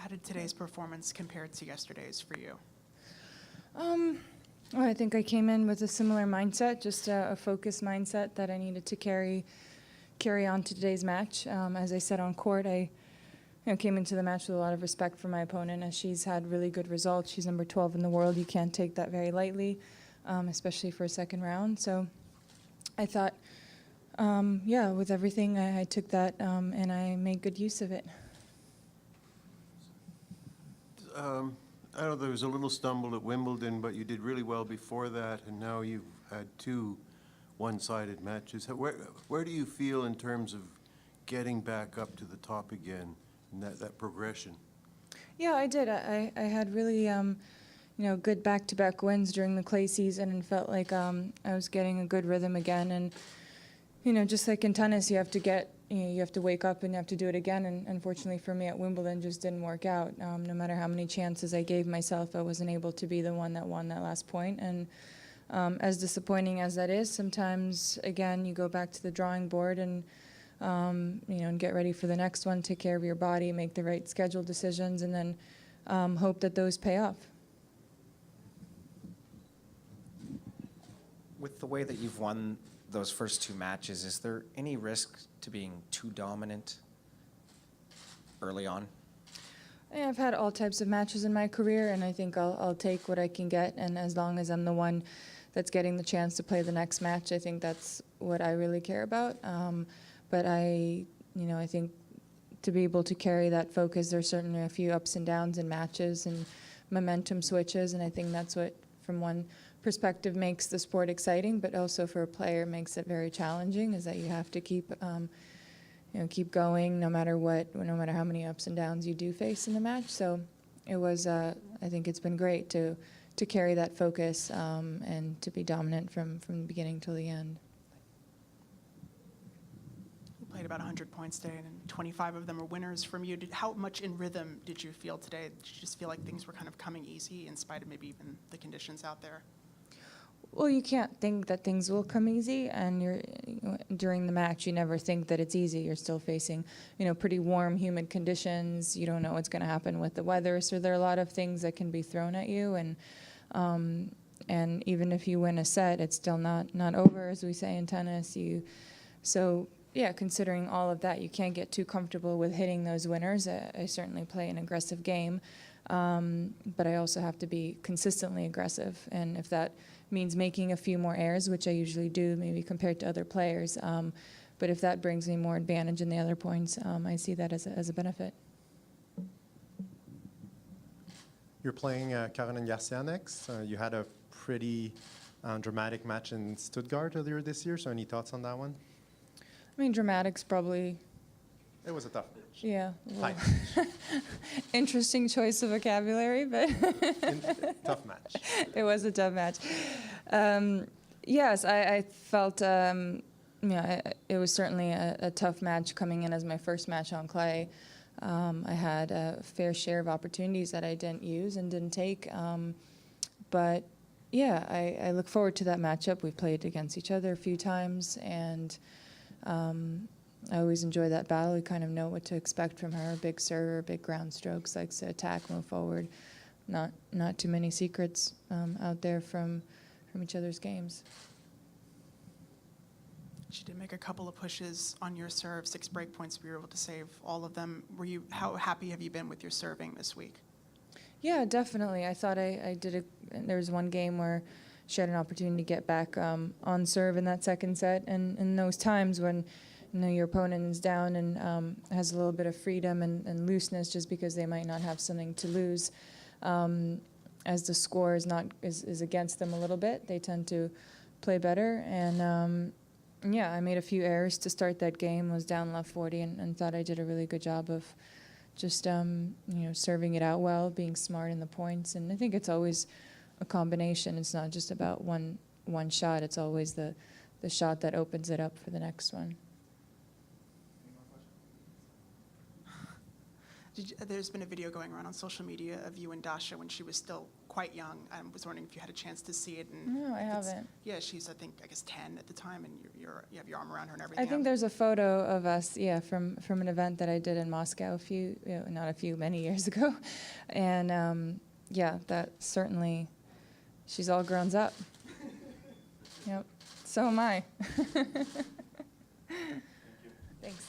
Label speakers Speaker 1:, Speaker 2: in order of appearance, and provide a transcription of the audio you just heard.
Speaker 1: How did today's performance compare to yesterday's for you?
Speaker 2: Well, I think I came in with a similar mindset, just a focused mindset that I needed to carry on to today's match. As I said on court, I came into the match with a lot of respect for my opponent, as she's had really good results. She's number 12 in the world. You can't take that very lightly, especially for a second round. So I thought, with everything, I took that and I made good use of it.
Speaker 3: I know there was a little stumble at Wimbledon, but you did really well before that, and now you've had two one-sided matches. Where do you feel in terms of getting back up to the top again, and that progression?
Speaker 2: Yeah, I did. I had really, good back-to-back wins during the clay season, and felt like I was getting a good rhythm again. And just like in tennis, you have to wake up and you have to do it again. And unfortunately for me at Wimbledon, just didn't work out. No matter how many chances I gave myself, I wasn't able to be the one that won that last point. And as disappointing as that is, sometimes, again, you go back to the drawing board and, and get ready for the next one, take care of your body, make the right schedule decisions, and then hope that those pay off.
Speaker 4: With the way that you've won those first two matches, is there any risk to being too dominant early on?
Speaker 2: I've had all types of matches in my career, and I think I'll take what I can get. And as long as I'm the one that's getting the chance to play the next match, I think that's what I really care about. But I think to be able to carry that focus, there's certainly a few ups and downs in matches and momentum switches, and I think that's what, from one perspective, makes the sport exciting, but also for a player makes it very challenging, is that you have to keep going no matter what, no matter how many ups and downs you do face in the match. So it was, I think it's been great to carry that focus and to be dominant from the beginning till the end.
Speaker 1: You played about 100 points today, and 25 of them are winners from you. How much in rhythm did you feel today? Did you just feel like things were kind of coming easy in spite of maybe even the conditions out there?
Speaker 2: Well, you can't think that things will come easy, and during the match, you never think that it's easy. You're still facing, pretty warm, humid conditions. You don't know what's going to happen with the weather, so there are a lot of things that can be thrown at you, and even if you win a set, it's still not over, as we say in tennis. Considering all of that, you can't get too comfortable with hitting those winners. I certainly play an aggressive game, but I also have to be consistently aggressive, and if that means making a few more errors, which I usually do, maybe compared to other players. But if that brings me more advantage in the other points, I see that as a benefit.
Speaker 5: You're playing Caroline Garcia next. You had a pretty dramatic match in Stuttgart earlier this year, so any thoughts on that one?
Speaker 2: I mean, dramatic's probably...
Speaker 5: It was a tough match.
Speaker 2: Yeah. Well, interesting choice of vocabulary, but
Speaker 5: tough match.
Speaker 2: It was a tough match. Yes, I felt it was certainly a tough match coming in as my first match on clay. I had a fair share of opportunities that I didn't use and didn't take. But yeah, I look forward to that matchup. We've played against each other a few times, and I always enjoy that battle. We kind of know what to expect from her. Big server, big ground strokes, likes to attack, move forward. Not too many secrets out there from each other's games.
Speaker 1: She did make a couple of pushes on your serve, 6 break points. We were able to save all of them. How happy have you been with your serving this week?
Speaker 2: Yeah, definitely. I thought I did there was one game where she had an opportunity to get back on serve in that second set, and in those times when your opponent is down and has a little bit of freedom and looseness, just because they might not have something to lose, as the score is against them a little bit, they tend to play better. And I made a few errors to start that game. Was down left 40 and thought I did a really good job of just serving it out well, being smart in the points. And I think it's always a combination. It's not just about one shot. It's always the shot that opens it up for the next one.
Speaker 1: There's been a video going around on social media of you and Dasha when she was still quite young. I was wondering if you had a chance to see it. And
Speaker 2: No, I
Speaker 1: if it's-
Speaker 2: haven't.
Speaker 1: Yeah, she's, I guess 10 at the time, and you have your arm around her and everything.
Speaker 2: I think there's a photo of us, yeah, from an event that I did in Moscow many years ago. And yeah, that certainly, she's all grown up. Yep, so am I. Thanks.